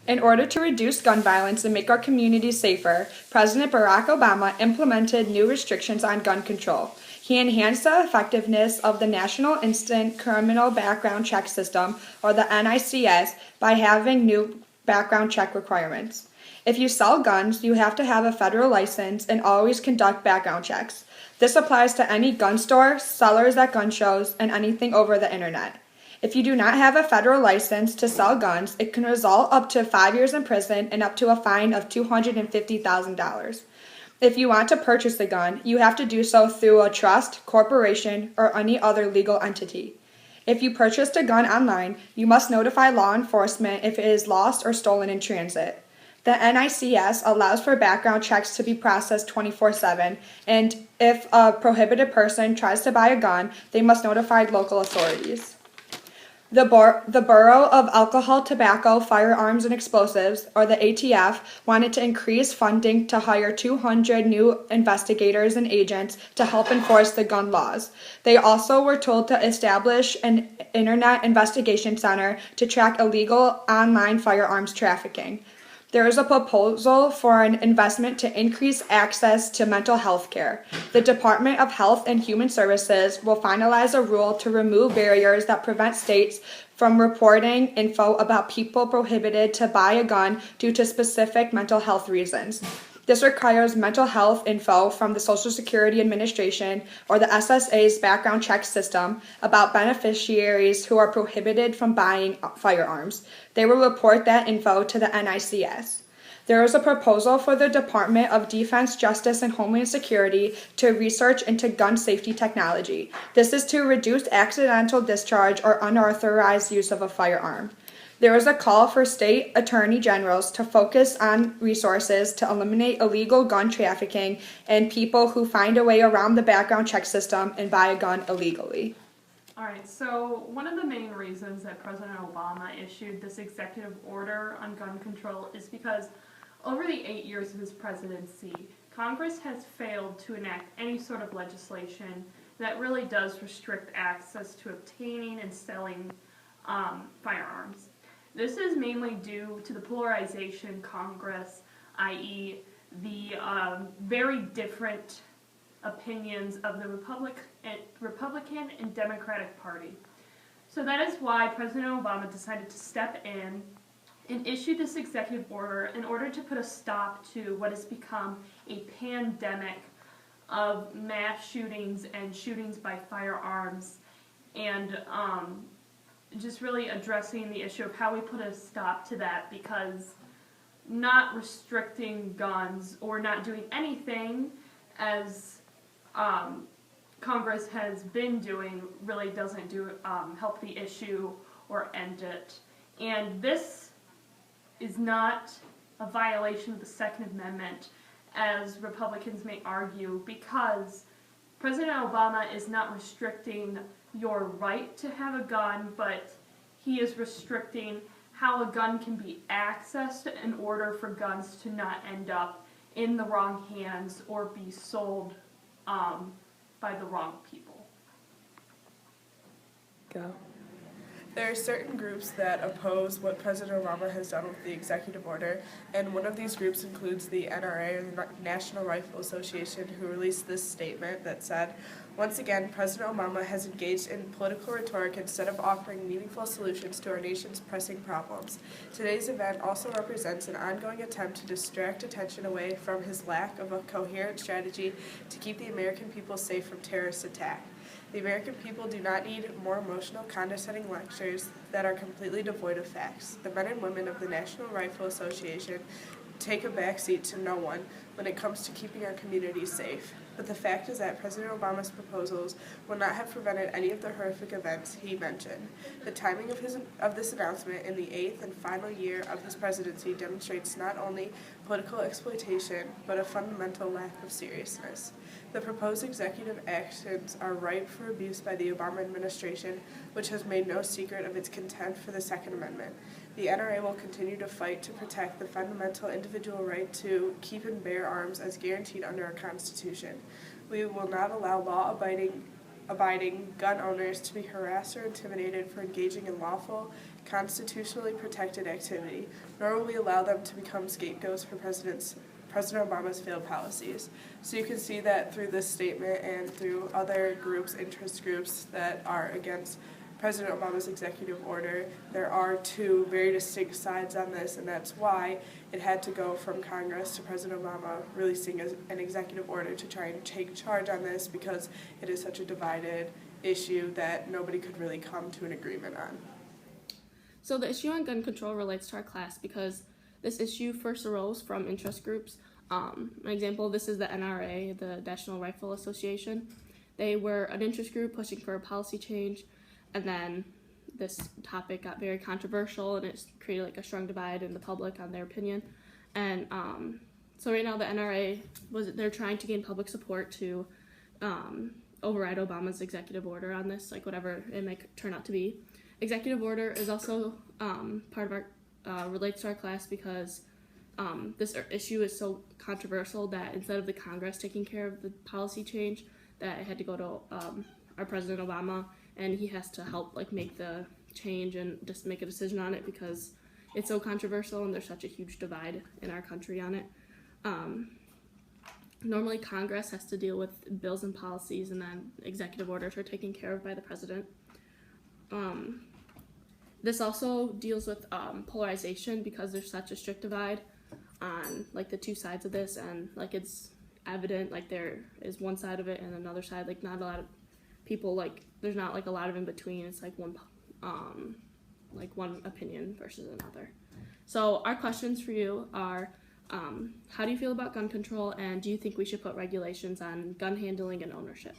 In order to reduce gun violence and make our communities safer, President Barack Obama implemented new restrictions on gun control. He enhanced the effectiveness of the National Instant Criminal Background Check System, or the NICS, by having new background check requirements. If you sell guns, you have to have a federal license and always conduct background checks. This applies to any gun store, sellers at gun shows, and anything over the internet. If you do not have a federal license to sell guns, it can result up to 5 years in prison and up to a fine of $250,000. If you want to purchase a gun, you have to do so through a trust, corporation, or any other legal entity. If you purchased a gun online, you must notify law enforcement if it is lost or stolen in transit. The NICS allows for background checks to be processed 24/7, and if a prohibited person tries to buy a gun, they must notify local authorities. The Bureau of Alcohol, Tobacco, Firearms, and Explosives, or the ATF, wanted to increase funding to hire 200 new investigators and agents to help enforce the gun laws. They also were told to establish an Internet Investigation Center to track illegal online firearms trafficking. There is a proposal for an investment to increase access to mental health care. The Department of Health and Human Services will finalize a rule to remove barriers that prevent states from reporting info about people prohibited to buy a gun due to specific mental health reasons. This requires mental health info from the Social Security Administration or the SSA's background check system about beneficiaries who are prohibited from buying firearms. They will report that info to the NICS. There is a proposal for the Department of Defense, Justice, and Homeland Security to research into gun safety technology. This is to reduce accidental discharge or unauthorized use of a firearm. There is a call for state attorney generals to focus on resources to eliminate illegal gun trafficking and people who find a way around the background check system and buy a gun illegally. All right, so one of the main reasons that President Obama issued this executive order on gun control is because over the 8 years of his presidency, Congress has failed to enact any sort of legislation that really does restrict access to obtaining and selling firearms. This is mainly due to the polarization in Congress, i.e. the very different opinions of the Republican and Democratic Party. So that is why President Obama decided to step in and issue this executive order in order to put a stop to what has become a pandemic of mass shootings and shootings by firearms, and just really addressing the issue of how we put a stop to that, because not restricting guns or not doing anything as Congress has been doing really doesn't help the issue or end it. And this is not a violation of the Second Amendment, as Republicans may argue, because President Obama is not restricting your right to have a gun, but he is restricting how a gun can be accessed in order for guns to not end up in the wrong hands or be sold by the wrong people. Go. There are certain groups that oppose what President Obama has done with the executive order, and one of these groups includes the NRA, or the National Rifle Association, who released this statement that said, "Once again, President Obama has engaged in political rhetoric instead of offering meaningful solutions to our nation's pressing problems. Today's event also represents an ongoing attempt to distract attention away from his lack of a coherent strategy to keep the American people safe from terrorist attack. The American people do not need more emotional, condescending lectures that are completely devoid of facts. The men and women of the National Rifle Association take a backseat to no one when it comes to keeping our communities safe. But the fact is that President Obama's proposals would not have prevented any of the horrific events he mentioned. The timing of this announcement in the 8th and final year of his presidency demonstrates not only political exploitation, but a fundamental lack of seriousness. The proposed executive actions are ripe for abuse by the Obama administration, which has made no secret of its contempt for the Second Amendment. The NRA will continue to fight to protect the fundamental individual right to keep and bear arms as guaranteed under our Constitution. We will not allow law-abiding abiding gun owners to be harassed or intimidated for engaging in lawful, constitutionally protected activity, nor will we allow them to become scapegoats for President Obama's failed policies. So you can see that through this statement and through other groups, interest groups that are against President Obama's executive order, there are two very distinct sides on this, and that's why it had to go from Congress to President Obama releasing an executive order to try and take charge on this, because it is such a divided issue that nobody could really come to an agreement on. So the issue on gun control relates to our class because this issue first arose from interest groups. An example, this is the NRA, the National Rifle Association. They were an interest group pushing for a policy change, and then this topic got very controversial, and it created like a strong divide in the public on their opinion. And so right now the NRA, they're trying to gain public support to override Obama's executive order on this, like whatever it might turn out to be. Executive order is also part of our, relates to our class because this issue is so controversial that instead of the Congress taking care of the policy change, that it had to go to our President Obama, and he has to help like make the change and just make a decision on it because it's so controversial and there's such a huge divide in our country on it. Normally Congress has to deal with bills and policies, and then executive orders are taken care of by the president. This also deals with polarization because there's such a strict divide on like the two sides of this, and like it's evident like there is one side of it and another side, like not a lot of people, like there's not like a lot of in between. It's like one opinion versus another. So our questions for you are, how do you feel about gun control, and do you think we should put regulations on gun handling and ownership?